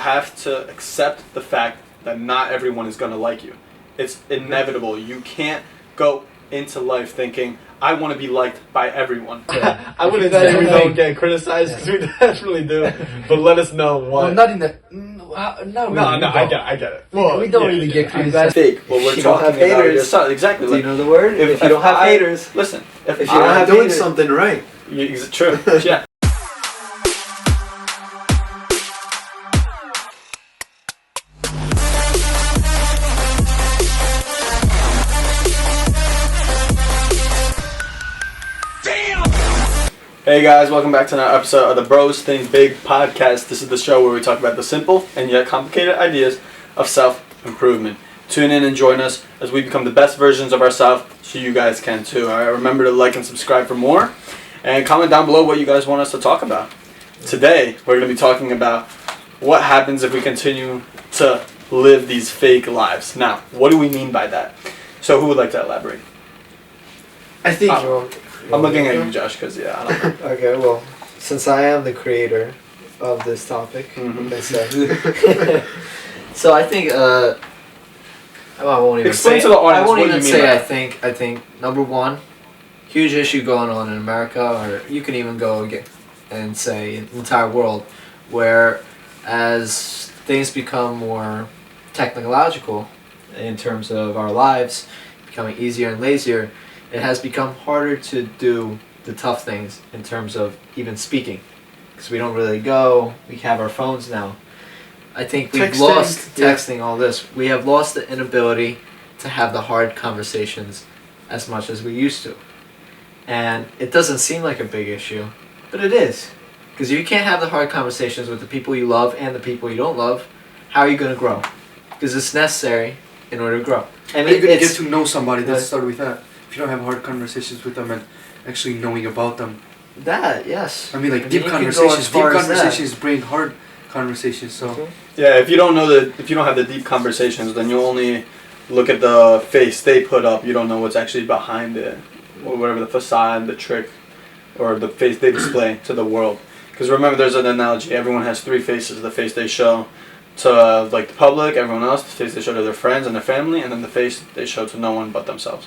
have to accept the fact that not everyone is going to like you. It's inevitable. You can't go into life thinking, I want to be liked by everyone. Yeah. I wouldn't say we don't get criticized, because we definitely do, but let us know what. Well, not in the... I get it. Well, we don't really get criticized. Fake, but we're talking about haters. Exactly. Do you know the word? If you don't have haters. Listen, if you don't have doing something right. True. Yeah. Hey guys, welcome back to another episode of the Bros Think Big podcast. This is the show where we talk about the simple and yet complicated ideas of self-improvement. Tune in and join us as we become the best versions of ourselves so you guys can too. Alright, remember to like and subscribe for more and comment down below what you guys want us to talk about. Today, we're going to be talking about what happens if we continue to live these fake lives. Now, what do we mean by that? So who would like to elaborate? I think... I'm looking at you, Josh, because, I don't know. Okay, well, since I am the creator of this topic, so I think, I won't even Explain say, to the audience I won't what even you mean say by I think, number one, huge issue going on in America, or you can even go and say in the entire world, where as things become more technological in terms of our lives, becoming easier and lazier, it has become harder to do the tough things in terms of even speaking, because we don't really go. We have our phones now. I think we've lost texting, all this. We have lost the inability to have the hard conversations as much as we used to. And it doesn't seem like a big issue, but it is. Because if you can't have the hard conversations with the people you love and the people you don't love, how are you going to grow? Because it's necessary in order to grow. And you're going to get to know somebody. Let's start with that. If you don't have hard conversations with them and actually knowing about them. That, yes. I mean, like deep conversations. Deep conversations bring hard conversations. So yeah, if you don't have the deep conversations, then you only look at the face they put up. You don't know what's actually behind it, or whatever the facade, the trick, or the face they display to the world. Because remember, there's an analogy. Everyone has three faces: the face they show to like the public, everyone else; the face they show to their friends and their family, and then the face they show to no one but themselves.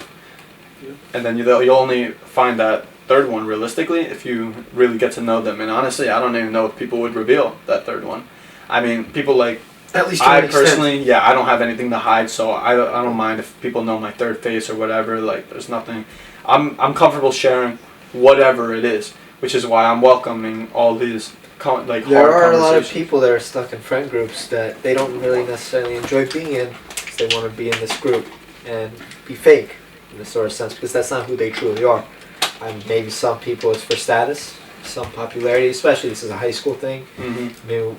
Yeah. And then you'll only find that third one realistically if you really get to know them. And honestly, I don't even know if people would reveal that third one. I mean, people like, at least I personally, I don't have anything to hide, so I don't mind if people know my third face or whatever. Like, there's nothing. I'm comfortable sharing whatever it is, which is why I'm welcoming all these hard conversations. There are a lot of people that are stuck in friend groups that they don't really necessarily enjoy being in, because they want to be in this group and be fake in this sort of sense, because that's not who they truly are. Maybe some people it's for status, some popularity, especially this is a high school thing. Mm-hmm. I mean,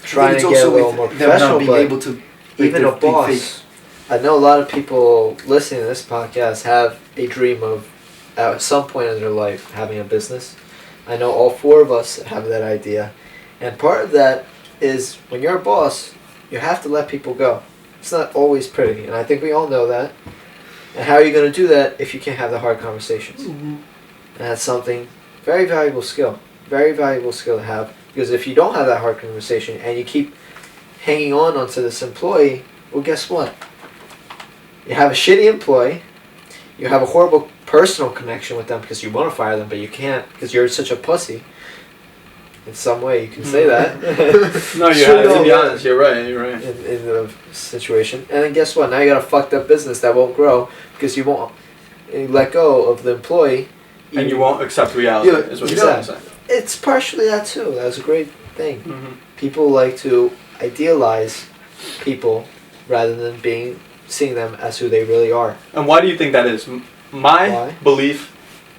trying to get a little more professional, but able to even a boss. I know a lot of people listening to this podcast have a dream of, at some point in their life, having a business. I know all four of us have that idea. And part of that is when you're a boss, you have to let people go. It's not always pretty, and I think we all know that. And how are you going to do that if you can't have the hard conversations? Mm-hmm. And that's something, very valuable skill. Very valuable skill to have. Because if you don't have that hard conversation and you keep hanging on onto this employee, well, guess what? You have a shitty employee. You have a horrible personal connection with them because you want to fire them, but you can't because you're such a pussy. In some way, you can say that. No, to be honest, you're right. In the situation. And then guess what? Now you got a fucked up business that won't grow because you won't let go of the employee. And you won't accept reality, is what you're saying. It's partially that too. That's a great thing. Mm-hmm. People like to idealize people rather than seeing them as who they really are. And why do you think that is? My belief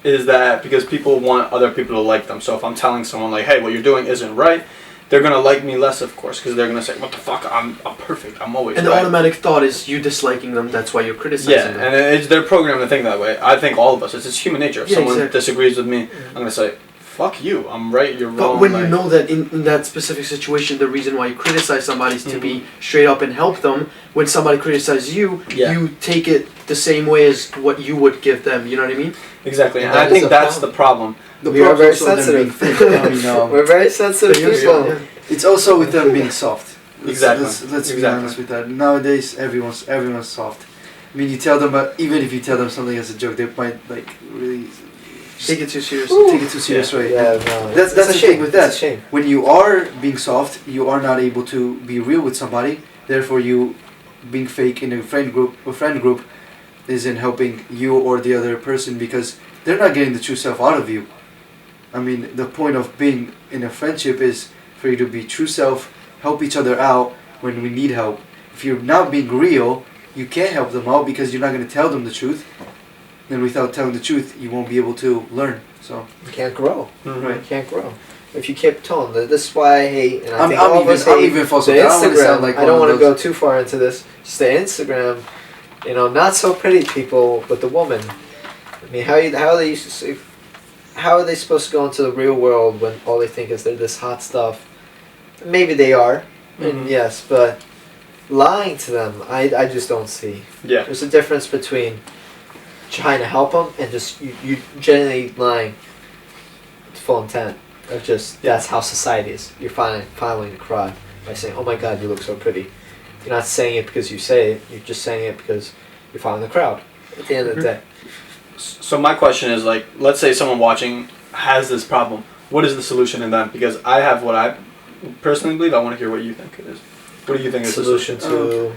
is that because people want other people to like them. So if I'm telling someone like, hey, what you're doing isn't right, they're going to like me less, of course, because they're going to say, what the fuck, I'm perfect, I'm always right. And the automatic thought is you disliking them, that's why you're criticizing them. Yeah, and it's their program to think that way. I think all of us, it's human nature. If someone disagrees with me, I'm going to say, fuck you, I'm right, you're wrong. But when you know that in that specific situation, the reason why you criticize somebody is to be straight up and help them, when somebody criticizes you, you take it the same way as what you would give them, you know what I mean? Exactly, and I think that's the problem. We are very sensitive. We're very sensitive people. It's also with them being soft. Exactly. Let's be honest with that. Nowadays, everyone's soft. I mean, you tell them, but even if you tell them something as a joke, they might like really Take it too seriously. take it too serious, right? Yeah, no. That's it's the a shame. thing with that. It's a shame. When you are being soft, you are not able to be real with somebody. Therefore, you being fake in a friend group isn't helping you or the other person because they're not getting the true self out of you. I mean, the point of being in a friendship is for you to be true self, help each other out when we need help. If you're not being real, you can't help them out because you're not going to tell them the truth. Then without telling the truth, you won't be able to learn. So You can't grow. Mhm. You can't grow. If you keep telling them, this is why I hate, and I I'm think all of us hate even false the with that. I don't want to Instagram. sound like I don't one want of to go those. too far into this. Just the Instagram, not so pretty people with the woman. I mean, how are they supposed to go into the real world when all they think is they're this hot stuff? Maybe they are, and Mhm. yes, but lying to them, I just don't see. Yeah. There's a difference between trying to help them and just you genuinely lying with full intent of just that's how society is. You're filing the crowd by saying, "Oh my God, you look so pretty." You're not saying it because you say it. You're just saying it because you're filing the crowd. At the end of the day, So my question is like, let's say someone watching has this problem. What is the solution in that? Because I have what I personally believe. I want to hear what you think it is. What do you think is the solution solution?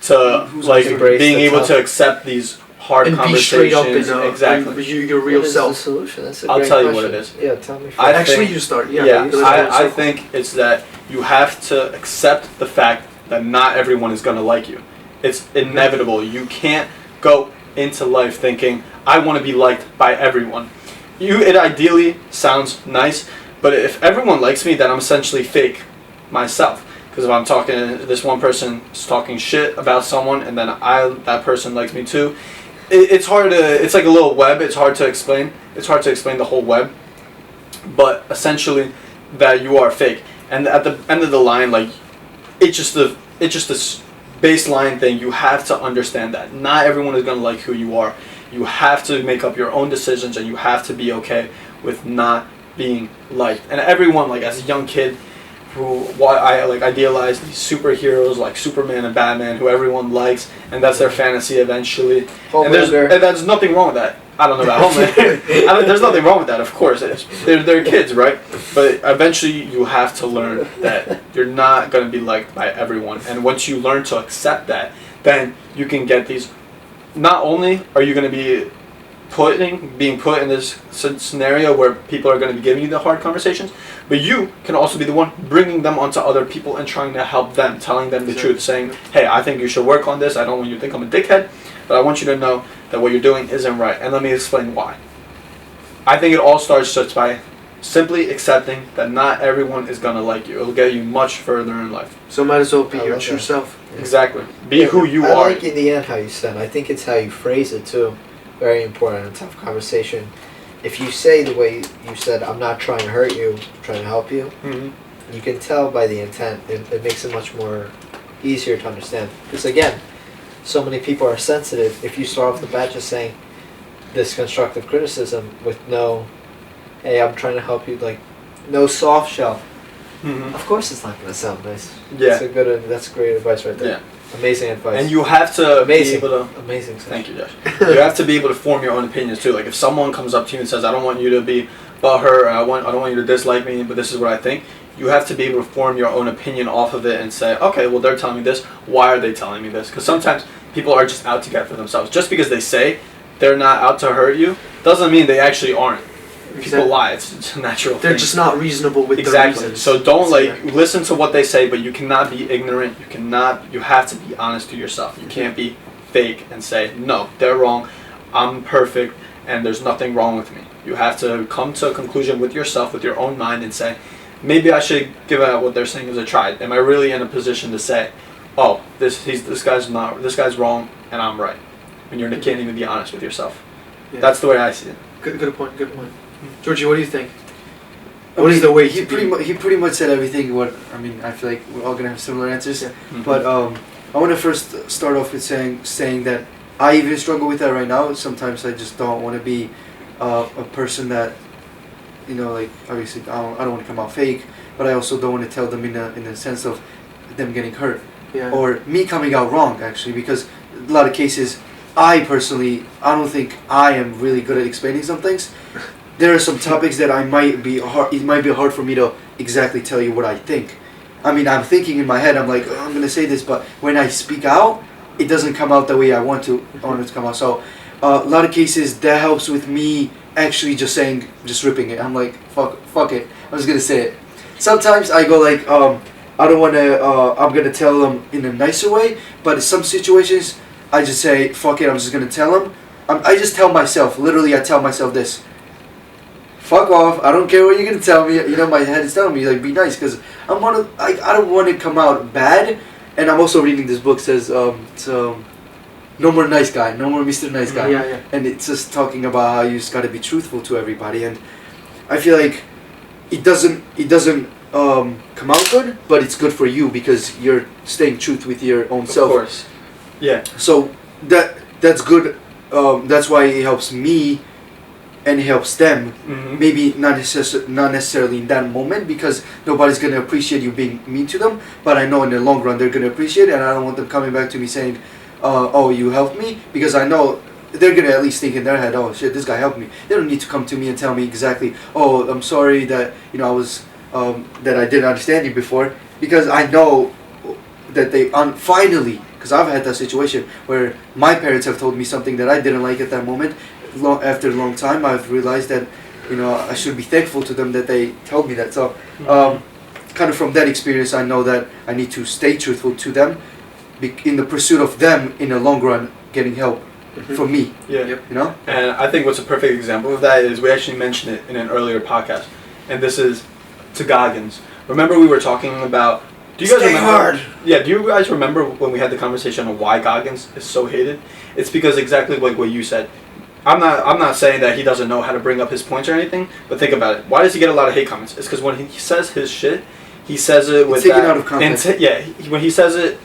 to To Who's like embrace being the able tough- to accept these hard And be conversations. straight up and exactly. your real what is the self. solution? That's a I'll great tell you what question. it is. Yeah, tell me. I first. Actually, think- you start. Yeah, Yeah. because I think it's that you have to accept the fact that not everyone is going to like you. It's inevitable. You can't go into life thinking, I want to be liked by everyone. It ideally sounds nice, but if everyone likes me, then I'm essentially fake myself. Because if I'm talking, this one person is talking shit about someone, and then that person likes me too. It's hard to, it's like a little web, it's hard to explain. It's hard to explain the whole web. But essentially, that you are fake. And at the end of the line, like, it's just this baseline thing. You have to understand that not everyone is going to like who you are. You have to make up your own decisions, and you have to be okay with not being liked. And everyone, like as a young kid, I like idealize these superheroes like Superman and Batman, who everyone likes, and that's their fantasy eventually. And there's nothing wrong with that. I don't know about Homelander. There's nothing wrong with that, of course. They're kids, right? But eventually you have to learn that you're not going to be liked by everyone. And once you learn to accept that, then you can get these. Not only are you going to be being put in this scenario where people are going to be giving you the hard conversations, but you can also be the one bringing them onto other people and trying to help them, telling them the truth, saying, hey, I think you should work on this. I don't want you to think I'm a dickhead, but I want you to know that what you're doing isn't right, and let me explain why. I think it all starts just by simply accepting that not everyone is going to like you. It'll get you much further in life. So might as well be I your love true that. self. Exactly. Be who you I are. like in the end how you said. I think it's how you phrase it too. Very important in a tough conversation. If you say the way you said, I'm not trying to hurt you, I'm trying to help you, you can tell by the intent. It makes it much more easier to understand. Because again, so many people are sensitive. If you start off the bat just saying this constructive criticism with no, hey, I'm trying to help you, like no soft shell, of course it's not going to sound nice. Yeah. That's great advice right there. Yeah. Amazing advice. And you have to Amazing. be able to. Amazing. Thank you, Josh. You have to be able to form your own opinions too. Like if someone comes up to you and says, "I don't want you to be butthurt. I don't want you to dislike me, but this is what I think." You have to be able to form your own opinion off of it and say, "Okay, well they're telling me this. Why are they telling me this?" Because sometimes people are just out to get for themselves. Just because they say they're not out to hurt you doesn't mean they actually aren't. People lie. It's a natural thing. They're just not reasonable with their Exactly. reasons. So don't listen to what they say, but you cannot be ignorant. You have to be honest to yourself. You can't be fake and say, no, they're wrong, I'm perfect, and there's nothing wrong with me. You have to come to a conclusion with yourself, with your own mind, and say, maybe I should give out what they're saying as a try. Am I really in a position to say, oh, this guy's wrong and I'm right? When you can't even be honest with yourself. Yeah. That's the way I see it. Good point. Georgie, what do you think? What is the way he pretty much said everything. I feel like we're all gonna have similar answers. Yeah. Mm-hmm. But I want to first start off with saying that I even struggle with that right now. Sometimes I just don't want to be a person that, like obviously I don't want to come out fake, but I also don't want to tell them in a sense of them getting hurt Yeah. or me coming out wrong, actually, because a lot of cases, I don't think I am really good at explaining some things. There are some topics that it might be hard for me to exactly tell you what I think. I mean, I'm thinking in my head, I'm like, oh, I'm gonna say this, but when I speak out, it doesn't come out the way I want it to come out. So, a lot of cases that helps with me actually just ripping it. I'm like, fuck it. I'm just gonna say it. Sometimes I go like, I don't wanna. I'm gonna tell them in a nicer way, but in some situations, I just say, fuck it. I'm just gonna tell them. I just tell myself. Literally, I tell myself this. Fuck off! I don't care what you're gonna tell me. You know, my head is telling me like, be nice, because I don't want to come out bad. And I'm also reading this book, says no more nice guy, no more Mr. Nice Guy. Yeah. And it's just talking about how you just gotta be truthful to everybody. And I feel like it doesn't come out good, but it's good for you because you're staying truth with your own self. Of course. Yeah. So that's good. That's why it helps me. And it helps them. Mm-hmm. Maybe not necessarily in that moment, because nobody's gonna appreciate you being mean to them. But I know in the long run they're gonna appreciate it, and I don't want them coming back to me saying, "Oh, you helped me," because I know they're gonna at least think in their head, "Oh shit, this guy helped me." They don't need to come to me and tell me exactly, "Oh, I'm sorry that I was that I didn't understand you before," because I know that they finally. Because I've had that situation where my parents have told me something that I didn't like at that moment. After a long time, I've realized that I should be thankful to them that they told me that. So, kind of from that experience, I know that I need to stay truthful to them, in the pursuit of them in the long run getting help from me. Yeah. Yep. And I think what's a perfect example of that is we actually mentioned it in an earlier podcast, and this is to Goggins. Remember we were talking about. Do you guys Stay remember? hard. Yeah. Do you guys remember when we had the conversation on why Goggins is so hated? It's because exactly like what you said. I'm not saying that he doesn't know how to bring up his points or anything, but think about it. Why does he get a lot of hate comments? It's because when he says his shit, he says it with taken that, out of context. When he says it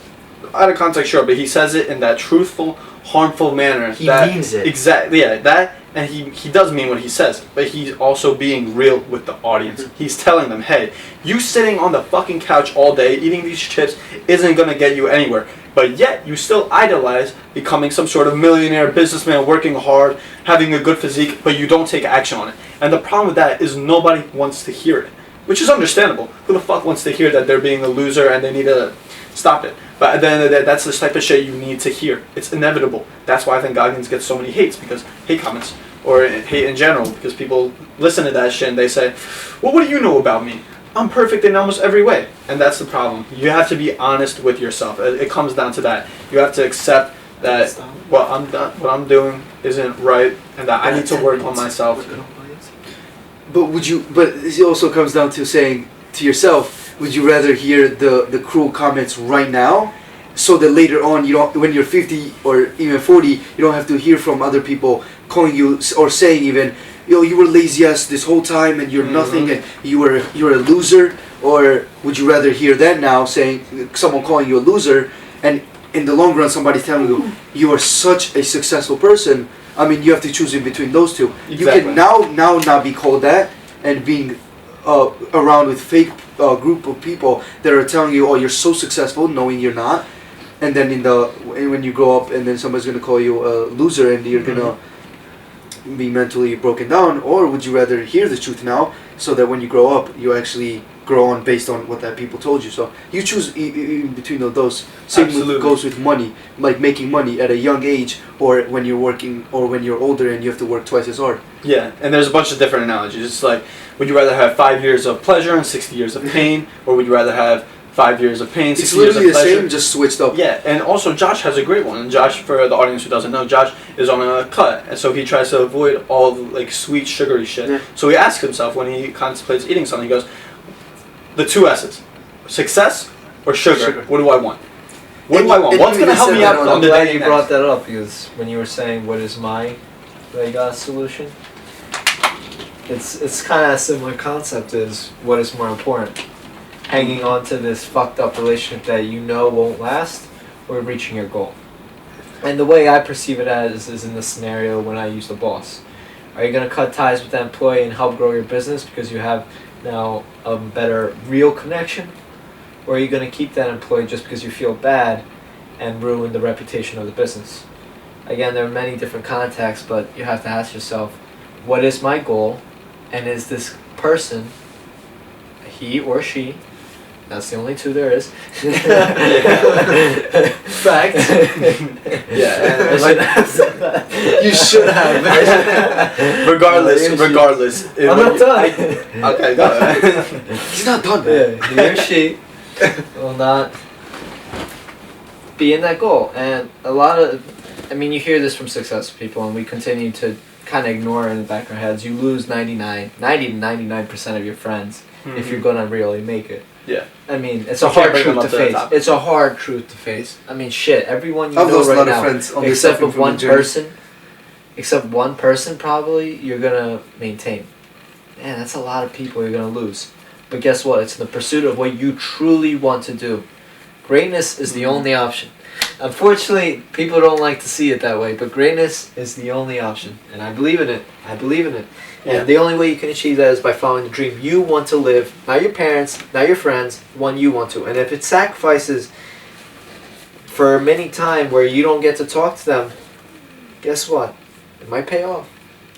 out of context, sure, but he says it in that truthful, harmful manner. He means it. Exactly. Yeah. That, and he does mean what he says, but he's also being real with the audience. He's telling them, hey, you sitting on the fucking couch all day eating these chips isn't gonna get you anywhere. But yet, you still idolize becoming some sort of millionaire businessman, working hard, having a good physique, but you don't take action on it. And the problem with that is nobody wants to hear it, which is understandable. Who the fuck wants to hear that they're being a loser and they need to stop it? But at the end of the day, that's the type of shit you need to hear. It's inevitable. That's why I think Goggins gets so many hate comments, or hate in general, because people listen to that shit and they say, well, what do you know about me? I'm perfect in almost every way. And that's the problem. You have to be honest with yourself. It comes down to that. You have to accept that what I'm doing isn't right, and that I need to work on myself. But it also comes down to saying to yourself, would you rather hear the cruel comments right now, so that later on when you're 50 or even 40, you don't have to hear from other people calling you or saying even, you were lazy ass this whole time and you're nothing and you're a loser? Or would you rather hear that now, saying someone calling you a loser, and in the long run somebody telling you you are such a successful person? I mean, you have to choose in between those two. Exactly. You can now not be called that and being around with fake group of people that are telling you, oh, you're so successful, knowing you're not. And then when you grow up, and then somebody's gonna call you a loser, and you're gonna be mentally broken down. Or would you rather hear the truth now, so that when you grow up, you actually grow on based on what that people told you? So you choose in between of those. Same goes with money, like making money at a young age, or when you're working, or when you're older and you have to work twice as hard. Yeah, and there's a bunch of different analogies. It's like, would you rather have 5 years of pleasure and 60 years of pain, or would you rather have 5 years of pain, 60 It's years of literally the pleasure? same, just switched up. Yeah, and also Josh has a great one. And Josh, for the audience who doesn't know, Josh is on a cut, and so he tries to avoid all the, like, sweet, sugary shit. Yeah. So he asks himself when he contemplates eating something, he goes, the two S's, success or sugar? What do I want? What do I want? What's going to help me out on the I'm glad day you next? brought that up, because when you were saying what is my solution, it's kind of a similar concept. Is what is more important, hanging on to this fucked up relationship that you know won't last, or reaching your goal? And the way I perceive it as is in the scenario when I use the boss. Are you going to cut ties with that employee and help grow your business because you have now a better real connection, or are you going to keep that employee just because you feel bad and ruin the reputation of the business? Again, there are many different contexts, but you have to ask yourself, what is my goal, and is this person, he or she, that's the only two there is. Fact. Yeah. You should have. Regardless. I'm not done. Okay, go ahead. He's not done, man. Yeah, he or she will not be in that goal. And a lot of, you hear this from successful people, and we continue to kind of ignore it in the back of our heads. You lose 90 to 99% of your friends if you're going to really make it. Yeah. It's a hard truth to face. It's a hard truth to face. Shit, everyone you I've know lost a right lot of now, friends on this except stuff with from one the journey. person, except one person probably, you're going to maintain. Man, that's a lot of people you're going to lose. But guess what? It's in the pursuit of what you truly want to do. Greatness is the only option. Unfortunately, people don't like to see it that way, but greatness is the only option. And I believe in it. Yeah. And the only way you can achieve that is by following the dream you want to live, not your parents, not your friends, one you want to. And if it sacrifices for many time where you don't get to talk to them, guess what? It might pay off.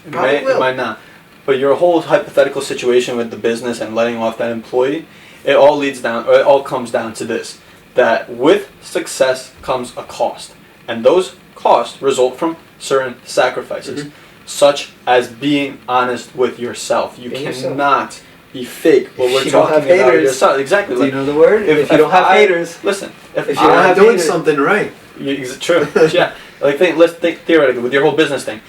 It might not. But your whole hypothetical situation with the business and letting off that employee, it all comes down to this: that with success comes a cost, and those costs result from certain sacrifices, such as being honest with yourself. You cannot be fake. What we're talking about yourself. Exactly. Do you know the word? If you don't have haters, listen. If you're not doing something right, it's true. Yeah. Let's think theoretically with your whole business thing.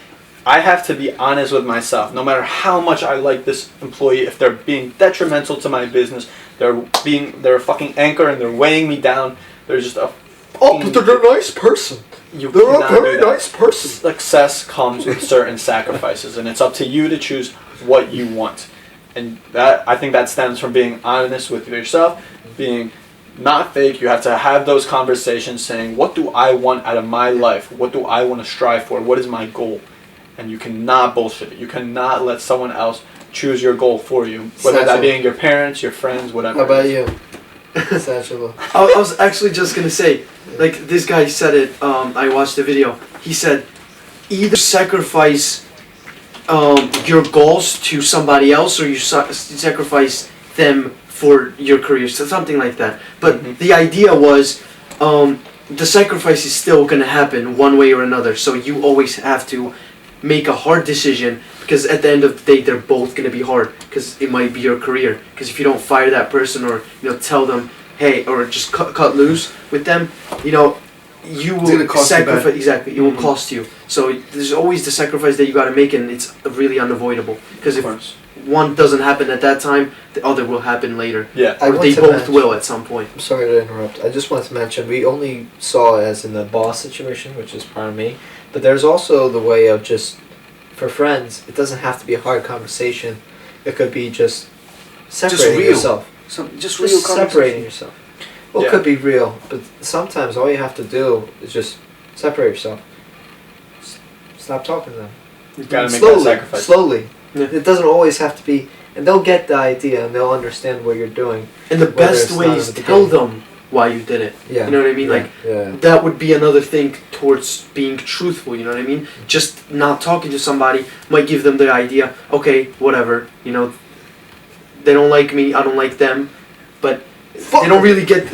I have to be honest with myself. No matter how much I like this employee, if they're being detrimental to my business, they're a fucking anchor and they're weighing me down. They're just a. but they're a nice person. They're a very nice person. Success comes with certain sacrifices, and it's up to you to choose what you want. And I think that stems from being honest with yourself, being not fake. You have to have those conversations saying, what do I want out of my life? What do I want to strive for? What is my goal? And you cannot bullshit it. You cannot let someone else choose your goal for you. Whether that being your parents, your friends, whatever. How about you? Satchel. I was actually just going to say, like this guy said it, I watched the video. He said, either sacrifice your goals to somebody else, or you sacrifice them for your career, so something like that. But the idea was, the sacrifice is still going to happen one way or another, so you always have to make a hard decision, because at the end of the day they're both going to be hard, because it might be your career. Because if you don't fire that person, or tell them hey, or just cut loose with them, you will sacrifice. Exactly, it will cost you. So there's always the sacrifice that you got to make, and it's really unavoidable, because if one doesn't happen at that time, the other will happen later. Yeah, or they both will at some point. I'm sorry to interrupt. I just wanted to mention, we only saw it as in the boss situation, which is part of me. But there's also the way of just, for friends, it doesn't have to be a hard conversation. It could be just separating yourself. Just real separating yourself. Well, it could be real, but sometimes all you have to do is just separate yourself. Stop talking to them. You gotta make that sacrifice. Slowly. Yeah. It doesn't always have to be, and they'll get the idea and they'll understand what you're doing. And the best way is tell them why you did it. Yeah. You know what I mean? That would be another thing towards being truthful, you know what I mean? Just not talking to somebody might give them the idea, okay, whatever, they don't like me, I don't like them, but they don't really get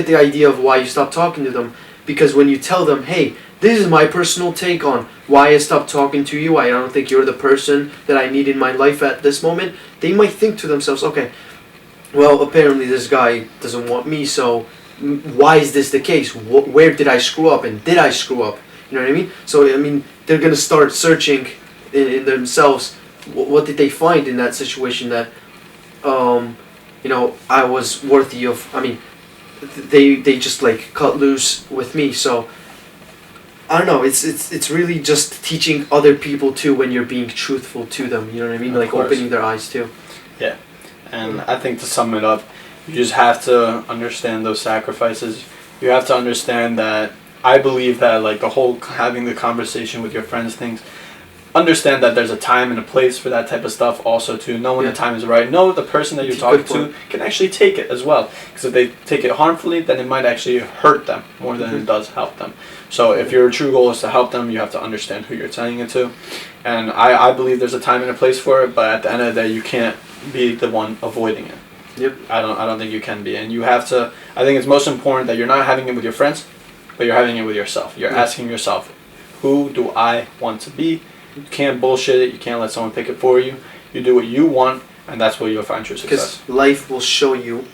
the idea of why you stopped talking to them. Because when you tell them, hey, this is my personal take on why I stopped talking to you, I don't think you're the person that I need in my life at this moment, they might think to themselves, okay, well, apparently this guy doesn't want me, so why is this the case? Where did I screw up, and did I screw up? You know what I mean? So, they're going to start searching in themselves, what did they find in that situation that, I was worthy of. They just cut loose with me, so I don't know, it's really just teaching other people too when you're being truthful to them, you know what I mean? Opening their eyes too. Yeah. And I think to sum it up, you just have to understand those sacrifices. You have to understand that I believe that the whole having the conversation with your friends things, understand that there's a time and a place for that type of stuff also to know when Yeah. the time is right. Know the person that you're talking to can actually take it as well. Because if they take it harmfully, then it might actually hurt them more than it does help them. So if your true goal is to help them, you have to understand who you're telling it to. And I believe there's a time and a place for it, but at the end of the day, you can't be the one avoiding it. Yep. I don't think you can be. And you have to, I think it's most important that you're not having it with your friends, but you're having it with yourself. You're asking yourself, who do I want to be? You can't bullshit it. You can't let someone pick it for you. You do what you want, and that's where you'll find true success. Because life will show you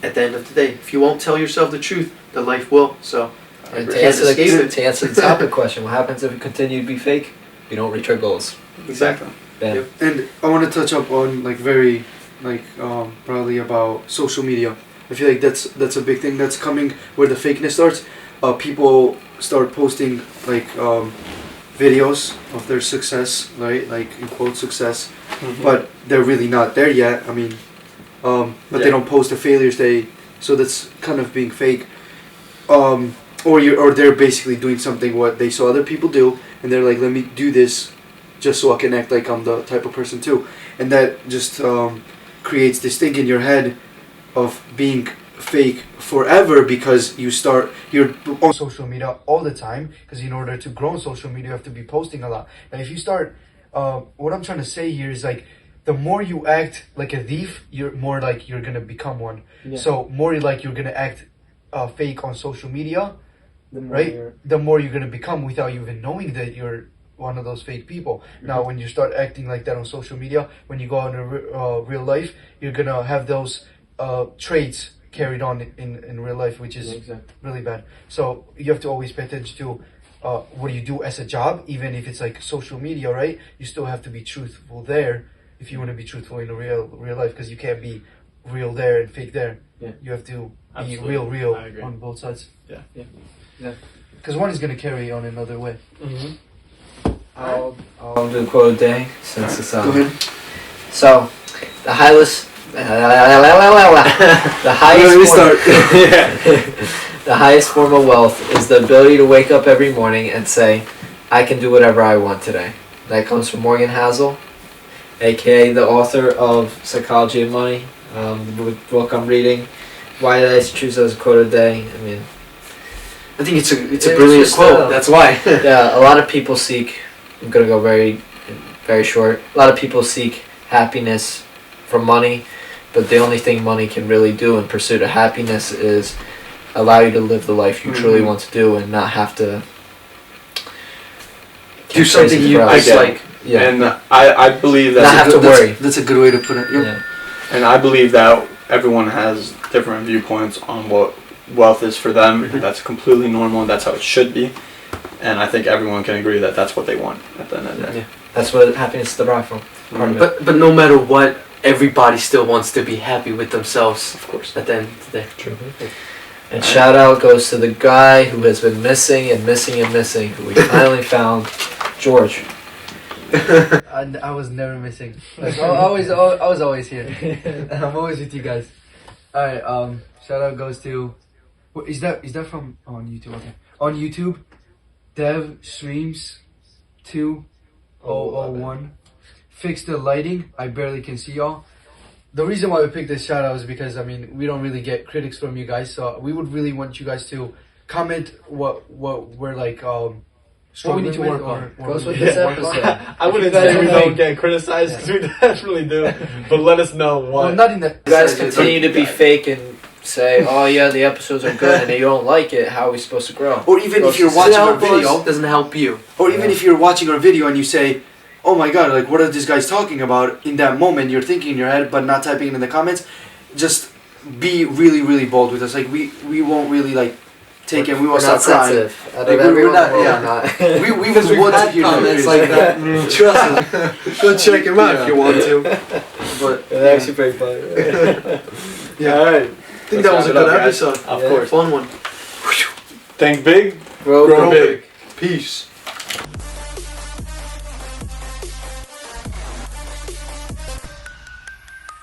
at the end of the day. If you won't tell yourself the truth, the life will. So, And you to can't answer, escape it. to answer the topic question, what happens if you continue to be fake? You don't reach your goals. Exactly. Bam. Yep. And I want to touch up on like very like probably about social media. I feel like that's a big thing that's coming where the fakeness starts. People start posting like videos of their success, right? Like in quote success, but they're really not there yet. I mean, but they don't post the failures so that's kind of being fake. Or they're basically doing something what they saw other people do, and they're like, let me do this, just so I can act like I'm the type of person too, and that just creates this thing in your head of being fake forever because you're on social media all the time, because in order to grow on social media you have to be posting a lot. And if you start what I'm trying to say here is like the more you act like a thief, you're more like you're gonna become one. So more like you're gonna act fake on social media, right? The more you're gonna become without you even knowing that you're one of those fake people. Now when you start acting like that on social media, when you go out in real life, you're gonna have those traits carried on in real life, which is really bad. So you have to always pay attention to what you do as a job, even if it's like social media, right? You still have to be truthful there if you want to be truthful in real life, because you can't be real there and fake there. You have to be real on both sides. Because one is going to carry on another way. I'll do a quote a day since it's Go ahead. So the highest the highest form of wealth is the ability to wake up every morning and say, I can do whatever I want today. That comes from Morgan Housel, aka the author of Psychology of Money, the book I'm reading. Why did I choose as a quote a day? I mean, I think it's a brilliant quote. That's why. Yeah, a lot of people seek. I'm gonna go very, very short. A lot of people seek happiness from money, but the only thing money can really do in pursuit of happiness is allow you to live the life you truly want to do and not have to do something you dislike. Yeah. And I believe that Not have to worry. That's a good way to put it. Yeah. And I believe that everyone has different viewpoints on what wealth is for them. That's completely normal, and that's how it should be. And I think everyone can agree that that's what they want at the end of the day. Yeah. That's what happiness is derived from. But no matter what, everybody still wants to be happy with themselves. Of course. At the end of the day. True. And shout out goes to the guy who has been missing and missing and missing, who we finally found, George. I was never missing. Like, I was always here. I'm always with you guys. All right. Shout out goes to. Is that from on YouTube? Okay. On YouTube, Dev Streams 2001. Fix the lighting. I barely can see y'all. The reason why we picked this shout out is because I mean we don't really get critics from you guys, so we would really want you guys to comment what we're like. What we need to work on. Goes with this episode. I wouldn't say we don't get criticized, because we definitely do. But let us know what. Well, not in the. You guys continue to be fake and say, oh yeah, the episodes are good, and you don't like it, how are we supposed to grow? Or even if you're watching our video, doesn't help you. or even if you're watching our video and you say, oh my god, like what are these guys talking about? In that moment, you're thinking in your head, but not typing it in the comments. Just be really, really bold with us. Like we won't really like take it. We We're won't not start crying. sensitive. Out Like, of everyone, not- we're yeah. not. We would want to hear comments that. like that. Trust us. Go check him out if you want to. But It's actually pretty funny. yeah, All right. I think that was a good episode. Of Yeah. course. Fun one. Think big. Grow Grow big. Peace.